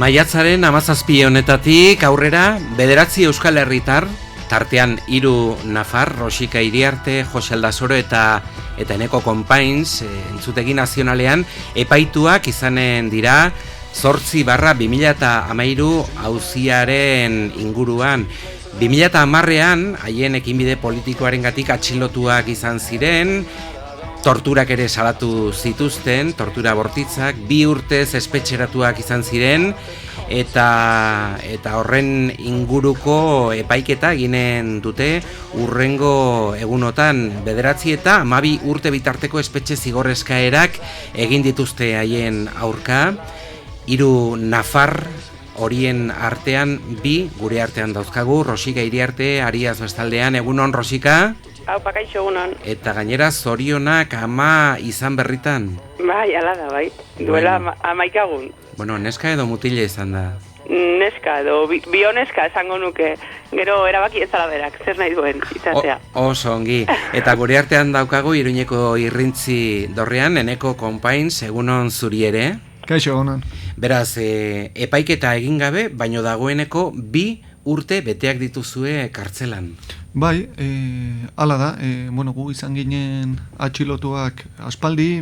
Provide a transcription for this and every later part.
Maiatzaren 17 honetatik aurrera 9 euskal herritar, tartean 3 nafar, Rosika Iriarte, Jose Aldasoro eta Eneko Konpains, entzutegi nazionalean epaituak izanen dira 8/2013 auziaren inguruan. 2010ean haien ekinbide politikoarengatik atxilotuak izan ziren, torturak ere salatu zituzten, tortura bortitzak, 2 urtez espetxeratuak izan ziren, eta horren inguruko epaiketa eginen dute urrengo egunotan 9 eta 12 urte bitarteko espetxe zigor eskaerak egin dituzte haien aurka. 3 nafar horien artean 2 gure artean dauzkagu, Rosika Iriarte, Ariaz bestaldean. Egunon, Rosika? Hau, pakaixo egunon. Eta gainera zorionak ama izan berritan. Bai, ala da, bai. Duela 11 egun. Bueno, neska edo mutile izan da? Neska edo bioneska esango nuke. Gero erabaki ez ala berak, zer nahi duen izatea. Oso ongi. Eta gure artean daukagu Iruñeko Irrintzi dorrean, Eneko Konpains, egunon zuri ere. Kaixo egunon. Beraz, epaiketa egin gabe, baino dagoeneko 2 urte beteak dituzue kartzelan. Bai, hala da, gu izan ginen atxilotuak aspaldi,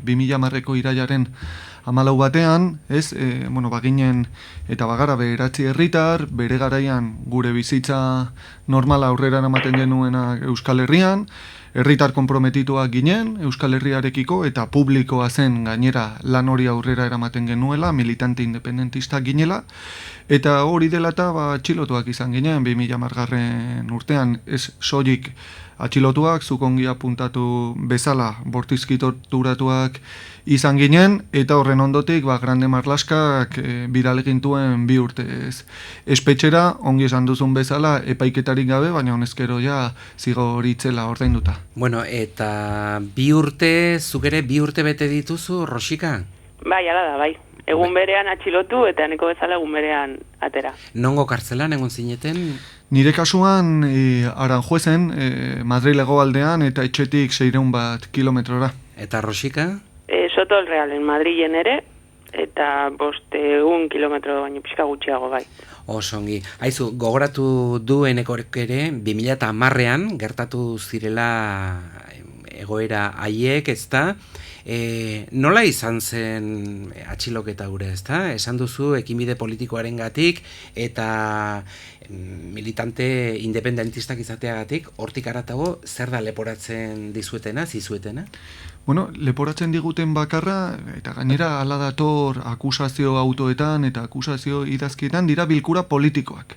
2010ko irailaren 14 batean, baginen eta bagara 9 herritar, bere garaian gure bizitza normala aurrera eramaten genuena Euskal Herrian, herritar konprometituak ginen Euskal Herriarekiko eta publikoa zen gainera lan hori aurrera eramaten genuela, militante independentistak ginela, eta hori dela eta atxilotuak izan ginen 2010 urtean, ez soilik atxilotuak, zuk ongi apuntatu bezala bortizki torturatuak izan ginen, eta horren ondotik Grande Marlaskak biralegintuen 2 urtez espetxera, ongi esan duzun bezala epaiketarik gabe, baina honezkero ja zigor itzela ordainduta. Bueno, eta 2 urte, zuk ere 2 urte bete dituzu, Rosika? Bai, ala da, bai. Egun berean atxilotu eta Eneko bezala egun berean atera. Nongo kartzelan egon zineten? Nire kasuan Aranjuezen, Madrilego aldean, eta etxetik 600 kilometrora. Eta Rosika? Soto el Realen, Madrilen ere, eta 500 kilometro baino pixka gutxiago, bai. Osongi. Aizu, gogoratu du Enekorek ere 2010ean gertatu zirela egoera haiek, ezta? Nola izan zen atxiloketa gure, ezta? Esan duzu ekinbide politikoarengatik eta militante independentistak izateagatik, hortik haratago zer da leporatzen dizuetena, zizuetena? Leporatzen diguten bakarra, eta gainera hala dator akusazio autoetan eta akusazio idazkietan dira bilkura politikoak.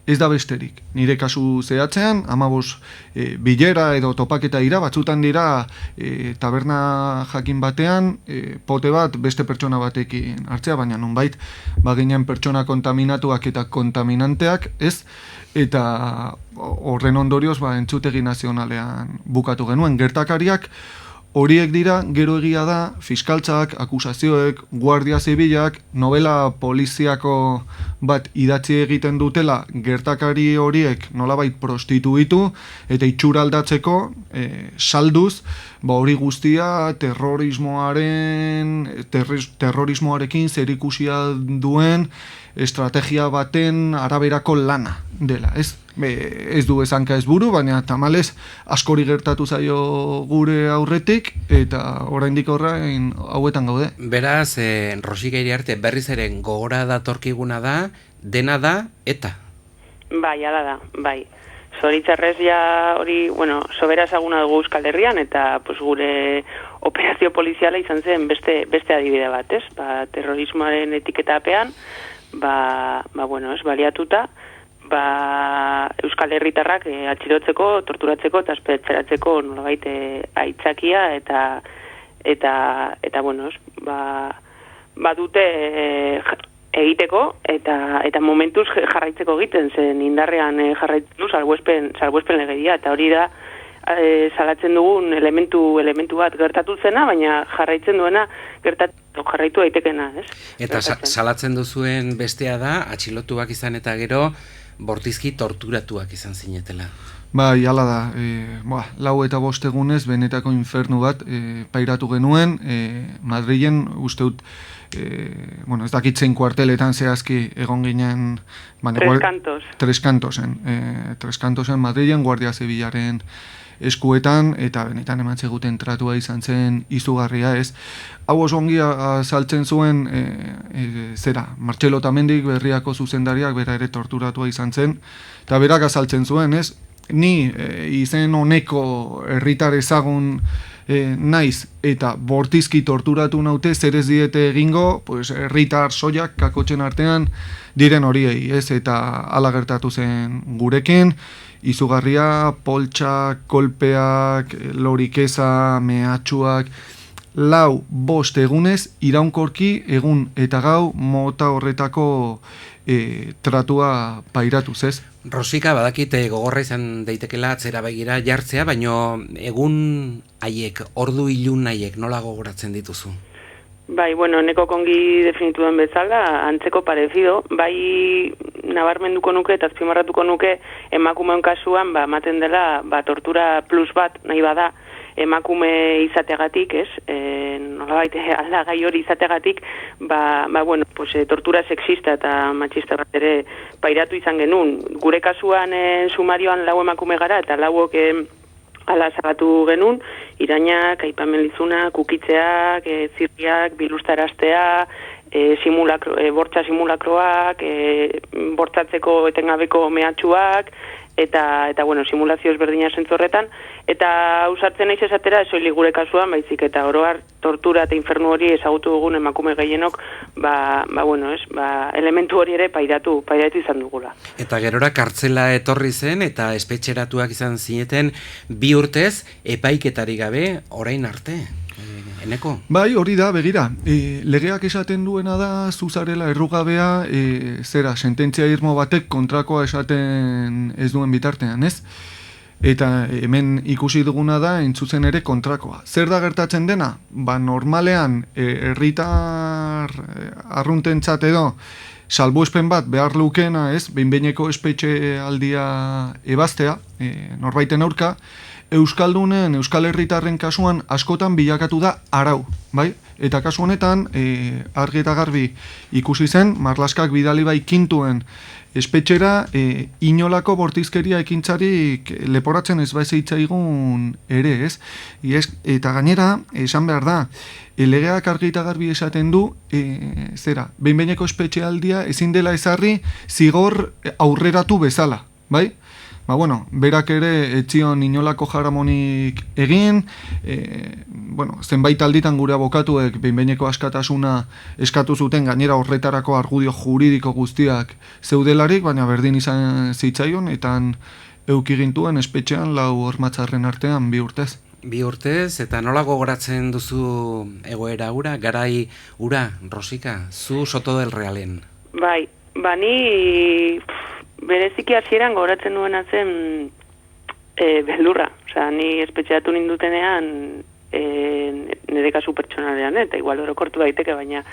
Ez da besterik. Nire kasu zehatzean, 15 bilera edo topaketa dira, batzutan dira taberna jakin batean, pote bat beste pertsona batekin hartzea, baina nonbait baginen pertsona kontaminatuak eta kontaminanteak, ez? Eta horren ondorioz entzutegi nazionalean bukatu genuen gertakariak. Horiek dira, gero egia da, fiskaltzak, akusazioek, guardia zibilak, novela poliziako bat idatzi egiten dutela gertakari horiek nolabait prostituitu eta itxura aldatzeko salduz, hori guztia terrorismoarekin zerikusia duen estrategia baten araberako lana dela, ez? Ez du esanka ez buru, baina tamalez askori gertatu zaio gure aurretik, eta oraindik horrein hauetan gaude. Beraz, Rosika Iriarte berriz ere gogora datorkiguna da, dena da, eta? Bai, ala da, bai. Zoritzarrez ja hori, sobera ezaguna dugu Euskal Herrian, eta gure operazio poliziala izan zen beste adibide bat, ez? Terrorismoaren etiketapean, baliatuta, Euskal Herritarrak atxilotzeko, torturatzeko eta espetxeratzeko nolabait aitzakia eta badute egiteko eta momentuz jarraitzeko egiten zen indarrean jarraitzen du salbuespen legedia, eta hori da salatzen dugun elementu bat gertatu zena, baina jarraitzen duena jarraitu daitekena, ez? Eta salatzen duzuen bestea da atxilotuak izan eta gero bortizki torturatuak izan zinetela. Bai, hala da, 4 eta 5 egunez benetako infernu bat pairatu genuen, Madrilen uste dut bueno, ez dakitzen kuarteletan zehazki egon ginen... Tres Cantosen Madrilen, Guardia Zibilaren eskuetan, eta benetan emantzeguten tratua izan zen izugarria, ez? Hau oso ongi azaltzen zuen, Martxelo Otamendik, Berriako zuzendariak, bera ere torturatua izan zen, eta berak azaltzen zuen, ez? Ni izen honeko herritar ezagun naiz eta bortizki torturatu naute, zer ez diete egingo, pues herritar soiak kakotxen artean diren horiei, ez? Eta hala gertatu zen gurekin, izugarria, poltsak, kolpeak, lorikeza, mehatxuak, 4-5 egunez, iraunkorki egun eta gau mota horretako tratua pairatuz, ez? Rosika, badakit gogorra izan daitekela atzera begira jartzea, baino egun haiek, ordu ilun haiek, nola gogoratzen dituzu? Bai, bueno, neko kongi definitu den bezala, antzeko parezido, bai nabarmenduko nuke eta azpimarratuko nuke emakumeon kasuan, ematen dela, tortura plus bat nahi bada, emakume izategatik, ez? Nolabait aldagai hori izategatik, bueno, pues, tortura sexista eta machista bat ere pairatu izan genuen. Gure kasuan sumarioan 4 emakume gara eta 4 ala zagatu genuen, irainak, aipamen lizunak, ukitzeak, zirriak, bilustaraztea, bortza simulakroak, bortzatzeko etengabeko mehatxuak, eta bueno, simulazio ezberdina zentzorretan, eta ausartzen naiz esatera, soilik gure kasuan, baizik eta oroar tortura eta infernu hori ezagutu dugun emakume gehienok, bueno, elementu hori ere pairatu izan dugula. Eta gerora kartzela etorri zen, eta espetxeratuak izan zineten 2 urtez, epaiketari gabe, orain arte. Eneko? Bai, hori da, begira. Legeak esaten duena da, zuzarela errugabea, sententzia irmo batek kontrakoa esaten ez duen bitartean, ez? Eta hemen ikusi duguna da, entzutzen ere kontrakoa. Zer da gertatzen dena? Normalean, herritar arruntentzat edo, salbuespen bat behar lukena, ez? Behin-behineko espetxe aldia ebaztea, norbaiten aurka, Euskaldunen, Euskal Herritarren kasuan askotan bilakatu da arau, bai? Eta kasu honetan, argi eta garbi ikusi zen, Marlaskak bidali bai kintuen espetxera, inolako bortizkeria ekintzarik leporatzen ez baizitzaigun ere, ez? Eta gainera, esan behar da, legeak argi eta garbi esaten du, behin-behineko espetxealdia ezin dela ezarri zigor aurreratu bezala, bai? Bueno, berak ere etzion inolako jaramonik egin, zenbait alditan gure abokatuek behin-behineko askatasuna eskatu zuten, gainera horretarako argudio juridiko guztiak zeudelarik, baina berdin izan zitzaion, eta eukigintuen espetxean 4 hormatzarren artean 2 urtez. 2 urtez, eta nola gogoratzen duzu egoera ura, garai ura, Rosika, zu Soto del Realen? Bai, ni... Bereziki hasieran gogoratzen duena zen beldurra. Osea, ni espetxeatu nindutenean nire kasu pertsonalean, eta igual orokortu daiteke, baina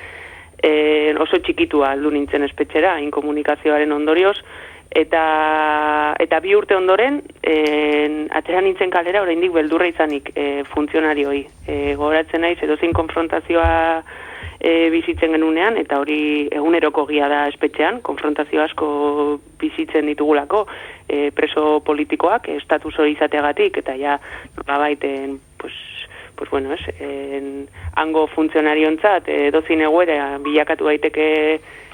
oso txikitua aldu nintzen espetxera, inkomunikazioaren ondorioz, eta 2 urte ondoren, atera nintzen kalera, oraindik beldurra izanik funtzionarioi. Gogoratzen naiz, edozein konfrontazioa bizitzen genunean, eta hori eguneroko gia da espetxean, konfrontazio asko bizitzen ditugulako, preso politikoak, estatus hori izateagatik, eta ja, baiten, bueno, hango funtzionariontzat, dozin egoera bilakatu daiteke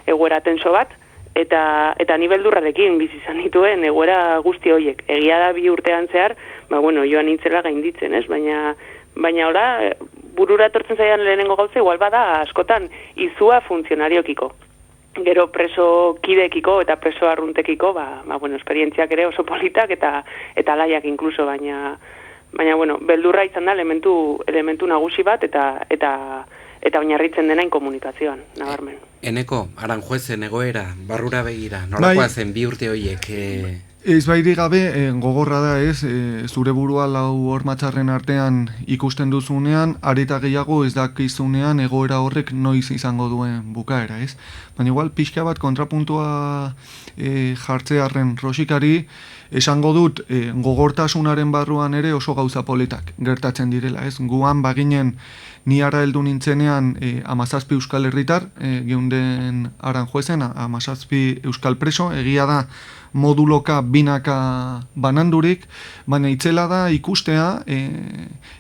egoera tenso bat, eta ni beldurrarekin bizi izan dituen egoera guzti horiek. Egia da 2 urtean zehar, bueno, joan nintzela gainditzen, ez? Baina ora, burura etortzen zaidan lehenengo gauza, igual bada askotan izua funtzionariokiko. Gero preso kidekiko eta preso arruntekiko, bueno, esperientziak ere oso politak eta laiak inkluso, baina bueno, beldurra izan da elementu nagusi bat eta oinarritzen dena inkomunikazioan, nabarmen. Eneko, Aranjuezen egoera, barrura begira, nolakoa zen 2 urte horiek Ez bairi gabe, gogorra da ez, zure burua lau hormatzarren artean ikusten duzunean, areta gehiago ez dakizunean egoera horrek noiz izango duen bukaera, ez? Baina igual pixka bat kontrapuntua jartzearren Rosikari, esango dut gogortasunaren barruan ere oso gauza politak gertatzen direla, ez? Guan baginen ni ara heldu nintzenean 17 euskal herritar, geunden Aranjuezen, 17 euskal preso, egia da moduloka binaka banandurik, baina itzela da ikustea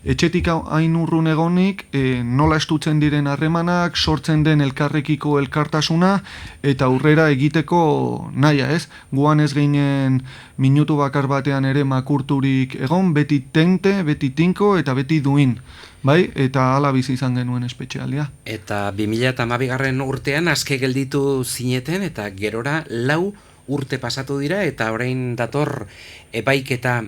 etxetik hain urrun egonik nola estutzen diren harremanak, sortzen den elkarrekiko elkartasuna eta aurrera egiteko naia, ez? Guan ez ginen minutu bakar batean ere makurturik egon, beti tente, beti tinko eta beti duin. Bai, eta hala bizi izan genuen espetxealdia. Eta 2012 urtean aske gelditu zineten eta gerora 4 urte pasatu dira eta orain dator epaiketa,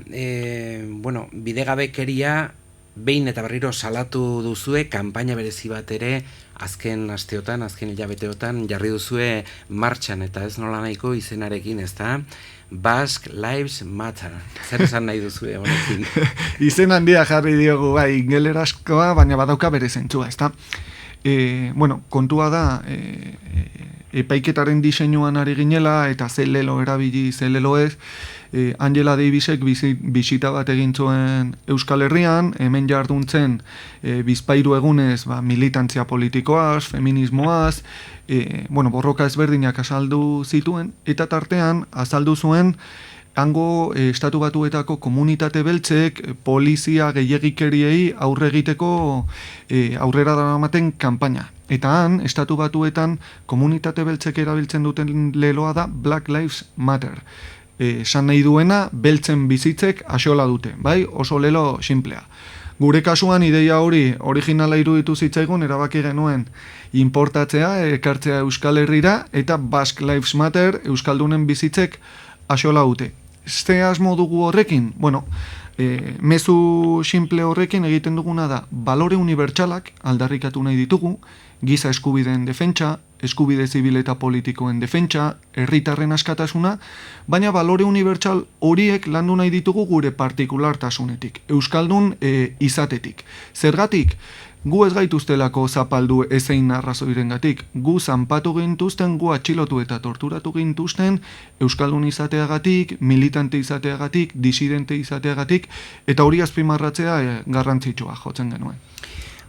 bidegabekeria behin eta berriro salatu duzue, kanpaina berezi bat ere azken asteotan, azken hilabeteotan jarri duzue martxan, eta ez nola nahiko izenarekin, ezta? Basque Lives Matter. Zer esan nahi duzue honekin? Izen handia jarri diogu, bai, ingelerazkoa, baina badauka bere zentzua, ezta? Kontua da, epaiketaren diseinuan ari ginela, eta ze lelo erabili, ze lelo ez, Angela Davisek bisita bat egin zuen Euskal Herrian, hemen jarduntzen bizpairu egunez militantzia politikoaz, feminismoaz, borroka ezberdinak azaldu zituen, eta tartean azaldu zuen hango estatu batuetako komunitate beltzek polizia gehiegikeriei aurre egiteko aurrera daramaten kanpaina. Eta han, estatu batuetan komunitate beltzek erabiltzen duten leloa da Black Lives Matter. Esan nahi duena, beltzen bizitzek axola dute, bai? Oso lelo simplea. Gure kasuan ideia hori originala iruditu zitzaigun, erabaki genuen importatzea, ekartzea Euskal Herrira, eta Basque Lives Matter Euskaldunen bizitzek axola dute. Ze asmo dugu horrekin? Mezu simple horrekin egiten duguna da, balore unibertsalak aldarrikatu nahi ditugu, giza eskubideen defentsa, eskubide zibil eta politikoen defentsa, herritarren askatasuna, baina balore unibertsal horiek landu nahi ditugu gure partikulartasunetik, euskaldun izatetik. Zergatik? Gu ez gaituztelako zapaldu ezein arrazoirengatik, gu zanpatu gintuzten, gu atxilotu eta torturatu gintuzten, euskaldun izateagatik, militante izateagatik, disidente izateagatik, eta hori azpimarratzea garrantzitsua jotzen genuen.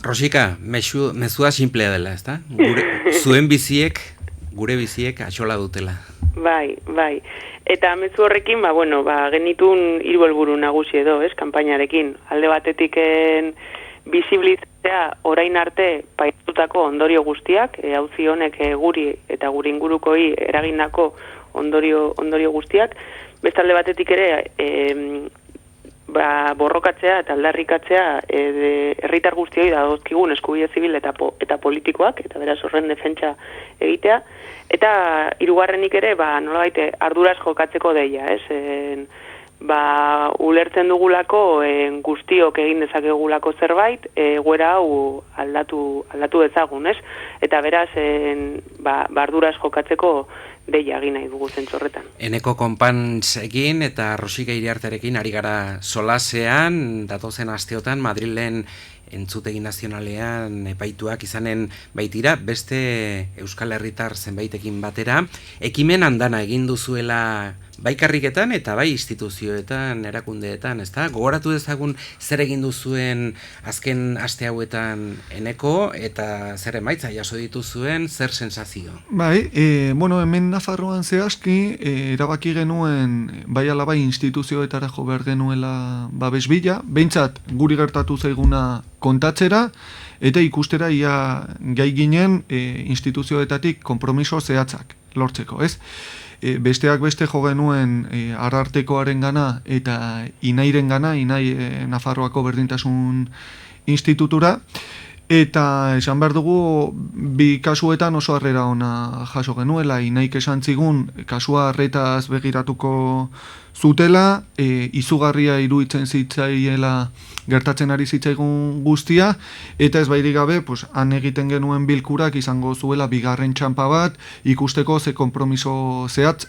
Rosika, mezua simplea dela, ezta? Zuen biziek, gure biziek axola dutela. Bai. Eta mezu horrekin, genitun 3 helburu nagusi edo, kanpainarekin. Alde batetik bizibilizatzea orain arte paitutako ondorio guztiak, auzi honek guri eta gure ingurukoi eragindako ondorio guztiak. Bestalde batetik ere borrokatzea eta aldarrikatzea herritar guztioi dagozkigun eskubide zibil eta politikoak, eta beraz horren defentsa egitea. Eta hirugarrenik ere, nolabait arduraz jokatzeko deia, ez? Ulertzen dugulako guztiok egin dezakegulako zerbait, egoera hau aldatu dezagun, ez? Eta beraz, arduraz jokatzeko deia egin nahi dugu zentzorretan. Eneko Konpantzekin eta Rosika Iriartearekin ari gara solasean, datozen asteotan Madrilen entzutegi nazionalean epaituak izanen baitira, beste Euskal Herritar zenbaitekin batera, ekimen andana egin duzuela bai karriketan eta bai instituzioetan, erakundeetan, ezta? Gogoratu dezagun zer egin duzuen azken aste hauetan Eneko eta zer emaitza jaso dituzuen, zer sensazio? Bai, hemen Nafarroan zehazki, erabaki genuen bai ala bai instituzioetara jo behar genuela babes bila, behintzat guri gertatu zaiguna kontatzera, eta ikustera ia gai ginen instituzioetatik konpromiso zehatzak lortzeko, ez? Besteak beste jo genuen Arartekoaren gana eta Inairen gana, Inai Nafarroako berdintasun institutura, eta esan behar dugu bi kasuetan oso harrera ona jaso genuela. Inaik esan zigun kasua arretaz begiratuko zutela, izugarria iruditzen zitzaiela gertatzen ari zitzaigun guztia, eta ez bairik gabe, pues, han egiten genuen bilkurak izango zuela bigarren txanpa bat, ikusteko ze konpromiso zehatz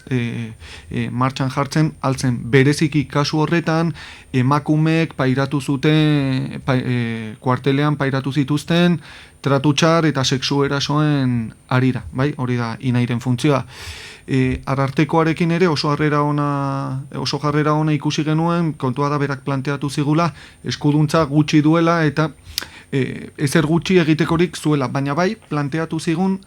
martxan jartzen altzen. Bereziki kasu horretan, emakumeek pairatu zuten, kuartelean pairatu zituzten, tratutxar eta sexu erasoen arira, bai? Hori da, inairen funtzioa. Arartekoarekin ere oso jarrera ona ikusi genuen, kontua da berak planteatu zigula, eskuduntza gutxi duela eta ezer gutxi egitekorik zuela, baina bai planteatu zigun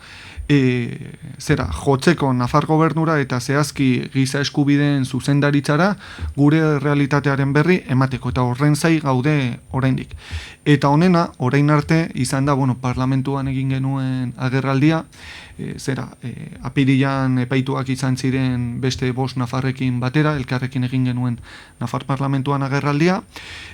jotzeko Nafar gobernura eta zehazki giza eskubideen zuzendaritzara gure realitatearen berri emateko, eta horren zai gaude oraindik. Eta honena, orain arte, izan da, parlamentuan egin genuen agerraldia, apirilan epaituak izan ziren beste 5 Nafarrekin batera, elkarrekin egin genuen Nafar parlamentuan agerraldia,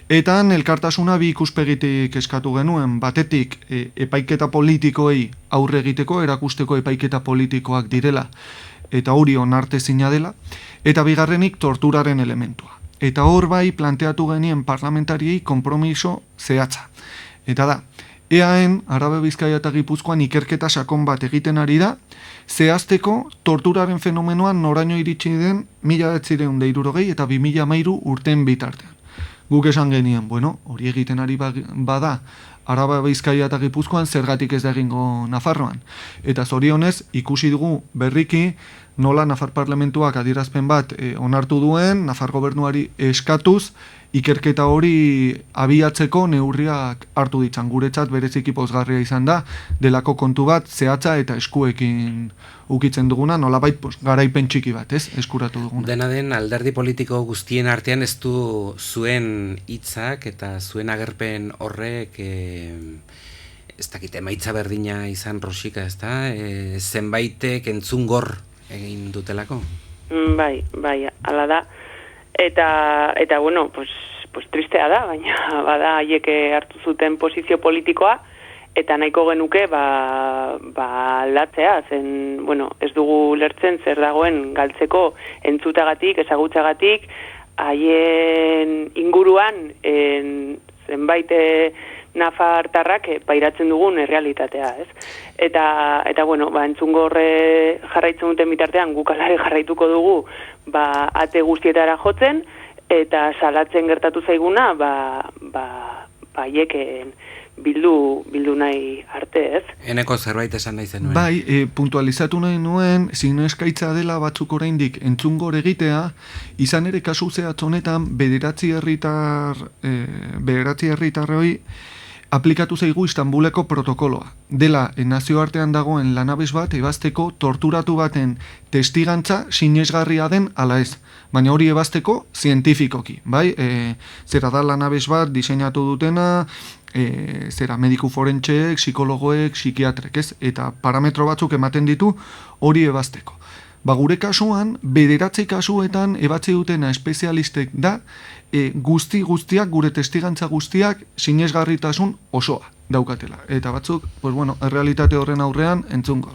eta elkartasuna bi ikuspegitik eskatu genuen, batetik epaiketa politikoei aurre egiteko, erakusteko epaiketa politikoak direla, eta hori onartezina dela, eta bigarrenik torturaren elementua. Eta hor bai planteatu genien parlamentariei konpromiso zehatza. Eta da, EAen, Arabe Bizkaia eta Gipuzkoan ikerketa sakon bat egiten ari da, zehazteko torturaren fenomenoan noraino iritsi den 1960 eta 2013 urteen bitartean. Guk esan genien, hori egiten ari bada, Arabe Bizkaia eta Gipuzkoan zergatik ez da egingo Nafarroan. Eta zorionez, ikusi dugu berriki, nola Nafar parlamentuak adierazpen bat onartu duen, Nafar gobernuari eskatuz, ikerketa hori abiatzeko neurriak hartu ditzan. Guretzat bereziki pozgarria izan da, delako kontu bat zehatza eta eskuekin ukitzen duguna, nolabait garaipen txiki bat, eskuratu duguna. Dena den, alderdi politiko guztien artean ez du zuen hitzak eta zuen agerpen horrek ez dakit emaitza berdina izan Rosika, ez da? Zenbaitek entzungor egin dutelako? Bai, hala da. Eta pues tristea da, baina bada haiek hartu zuten posizio politikoa, eta nahiko genuke aldatzea, zen, ez dugu lertzen zer dagoen galtzeko entzutagatik, ezagutzagatik, haien inguruan zenbait nafartarrak pairatzen dugun errealitatea, ez? Eta entzungorre jarraitzen duten bitartean guk alare jarraituko dugu ate guztietara jotzen, eta salatzen gertatu zaiguna haiek bildu nahi arte, ez? Eneko zerbait esan nahi zenuen. Bai, puntualizatu nahi nuen, zineskaitza dela batzuk oraindik entzungor egitea, izan ere kasu zehatz honetan bederatzi herritarroi aplikatu zaigu Istanbuleko protokoloa. Dela, nazioartean dagoen lanabes bat ebazteko torturatu baten testigantza sinesgarria den ala ez. Baina hori ebazteko zientifikoki, bai? Zera da lanabes bat diseinatu dutena, mediku forentxeek, psikologoek, psikiatrek, ez? Eta parametro batzuk ematen ditu hori ebazteko. Gure kasuan, bederatzi kasuetan ebatzi dutena espezialistek da, guztiak, gure testigantza guztiak, sinesgarritasun osoa daukatela. Eta batzuk, errealitate horren aurrean entzungor.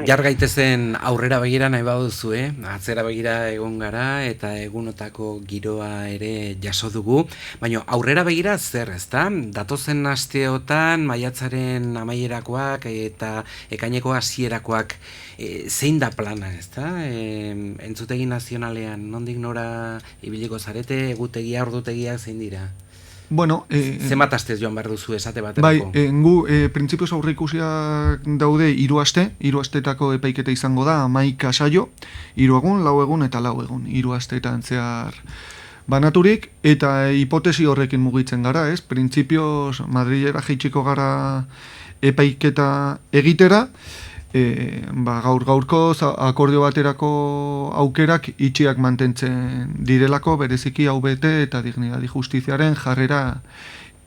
Jar gaitezen aurrera begira nahi baduzu, atzera begira egon gara eta egunotako giroa ere jaso dugu, baina aurrera begira zer, ezta? Datozen asteotan maiatzaren amaierakoak eta ekaineko hasierakoak zein da plana, ezta? Entzutegi nazionalean nondik nora ibiliko zarete, egutegia, ordutegiak zein dira? Zenbat astez joan behar duzu esate baterako? Bai, gu printzipioz aurreikusiak daude 3 aste, 3 astetako epaiketa izango da, 11 saio, 3 egun, 4 egun eta 4 egun, 3 asteetan zehar banaturik, eta hipotesi horrekin mugitzen gara, ez? Printzipioz Madrilera jaitsiko gara epaiketa egitera, gaurko akordio baterako aukerak itxiak mantentzen direlako, bereziki hau bete eta dignidadi justiziaren jarrera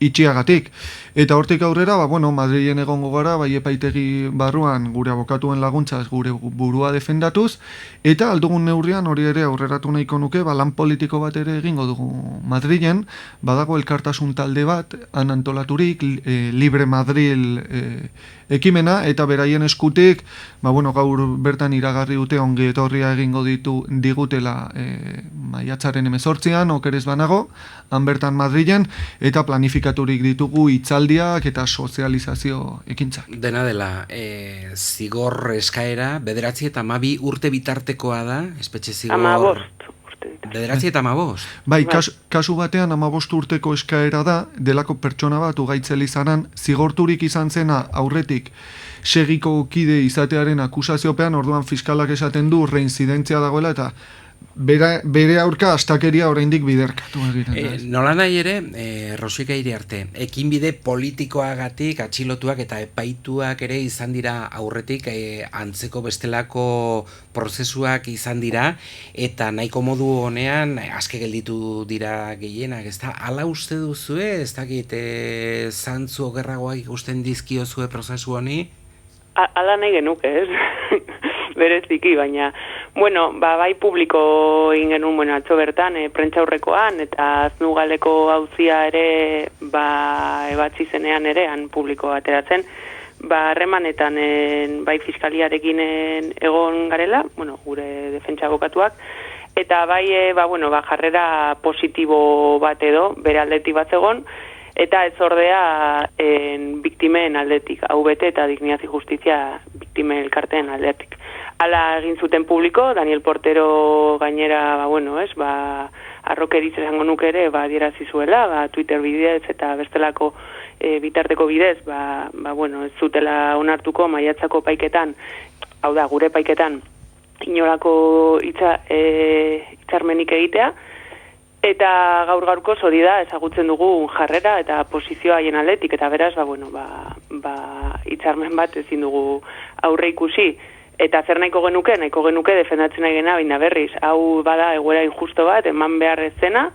itxiagatik. Eta hortik aurrera, Madrilen egongo gara, bai epaitegi barruan gure abokatuen laguntzaz gure burua defendatuz, eta aldugun neurrian hori ere aurreratu nahiko nuke, lan politiko bat ere egingo dugu Madrilen, badago elkartasun talde bat, han antolaturik, Libre Madril ekimena, eta beraien eskutik, gaur bertan iragarri dute ongi etorria egingo digutela maiatzaren 18an, okerez banago, han bertan Madrilen, eta planifikaturik ditugu hitzaldiak eta sozializazio ekintzak. Dena dela, zigor eskaera, 9 eta 12 urte bitartekoa da, espetxe zigor... 15 urte. 9 eta 15? Bai, kasu batean 15 urteko eskaera da, delako pertsona bat ugaitzel izanan, zigorturik izan zena aurretik segiko kide izatearen akusaziopean, orduan fiskalak esaten du reinzidentzia dagoela eta bere aurka astakeria oraindik biderkatu egiten. Nola nahi ere, Rosika Iriarte, ekinbide politikoagatik atxilotuak eta epaituak ere izan dira aurretik, antzeko bestelako prozesuak izan dira, eta nahiko modu honean aske gelditu dira gehienak, ez da? Hala uste duzue, ez dakit, zantzu okerragoak ikusten dizkiozue prozesu honi? Hala nahi genuke, ez? Bereziki, baina, bueno, bai publiko egin genuen, atzo bertan, prentxaurrekoan, eta Aznugaleko auzia ere, ebatzi zenean ere, han publiko ateratzen, harremanetan bai fiskaliarekin egon garela, bueno, gure defentsa abokatuak, eta bai, jarrera positibo bat edo, bere aldetik bat zegon, eta ez ordea biktimen aldetik, AVT eta Dignidad y Justizia biktimen elkarteen aldetik. Hala egin zuten publiko, Daniel Portero gainera, arrokeritz esango nuke ere, adierazi zuela, Twitter bidez eta bestelako bitarteko bidez, ez zutela onartuko maiatzako paiketan, hau da, gure paiketan, inolako hitzarmenik egitea, eta gaur-gaurko hori da ezagutzen dugu jarrera eta posizioa haien aldetik, eta beraz, hitzarmen bat ezin dugu aurre ikusi. Eta zer nahiko genuke defendatzen nahi gena, baina berriz, hau bada egoera injusto bat, eman behar ez zena,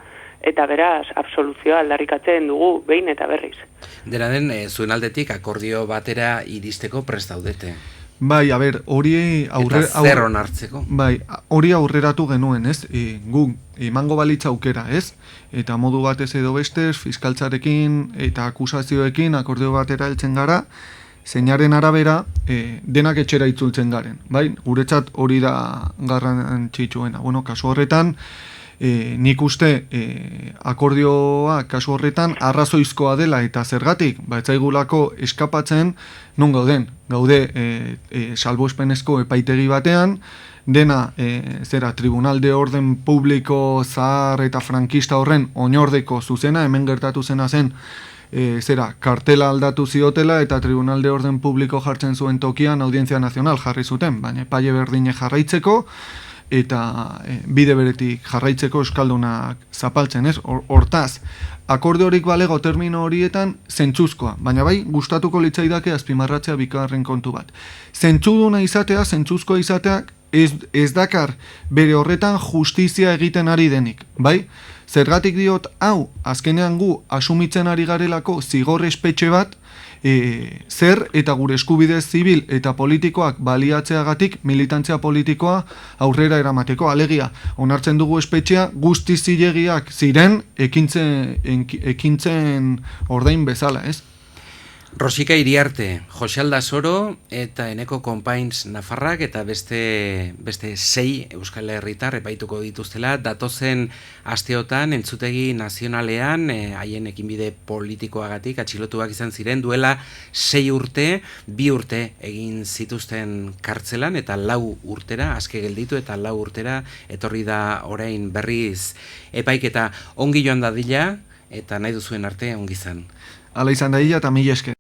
eta beraz, absoluzioa aldarrikatzen dugu behin eta berriz. Dena den, zuen aldetik akordio batera iristeko prest daudete. Bai, hori onartzeko. Bai, hori aurreratu genuen, ez? Guk emango balitza aukera, ez? Eta modu batez edo bestez, fiskaltzarekin eta akusazioekin akordio batera heltzen gara, zeinaren arabera denak etxera itzultzen garen, bai? Guretzat hori da garrantzitsuena. Bueno, kasu horretan, nik uste akordioa kasu horretan arrazoizkoa dela eta zergatik, ez zaigulako eskapatzen non gauden. Gaude salbuespenezko epaitegi batean, dena Tribunal de Orden Publiko zahar eta frankista horren oinordeko zuzena, hemen gertatu zena zen, kartela aldatu ziotela eta Tribunal de Orden Publiko jartzen zuen tokian Audientzia Nazional jarri zuten, baina epaile berdine jarraitzeko eta bide beretik jarraitzeko euskaldunak zapaltzen, ez? Hortaz, akordiorik balego termino horietan zentzuzkoa, baina bai gustatuko litzaidake azpimarratzea bigarren kontu bat. Zentzuduna izatea, zentzuzkoa izateak ez dakar bere horretan justizia egiten ari denik, bai? Zergatik diot, hau, azkenean gu asumitzen ari garelako zigor espetxe bat, zer eta gure eskubide zibil eta politikoak baliatzeagatik militantzia politikoa aurrera eramateko. Alegia, onartzen dugu espetxea guzti zilegiak ziren ekintzen ordain bezala, ez? Rosika Iriarte, Jose Aldasoro eta Eneko Konpains Nafarrak eta beste 6 Euskal Herritar epaituko dituztela datozen asteotan entzutegi nazionalean haien ekinbide politikoagatik atxilotuak izan ziren duela 6 urte, 2 urte egin zituzten kartzelan eta 4 urtera aske gelditu eta 4 urtera etorri da orain berriz epaiketa. Ongi joan dadila eta nahi duzuen arte ongi izan. Hala izan dadila eta mila esker.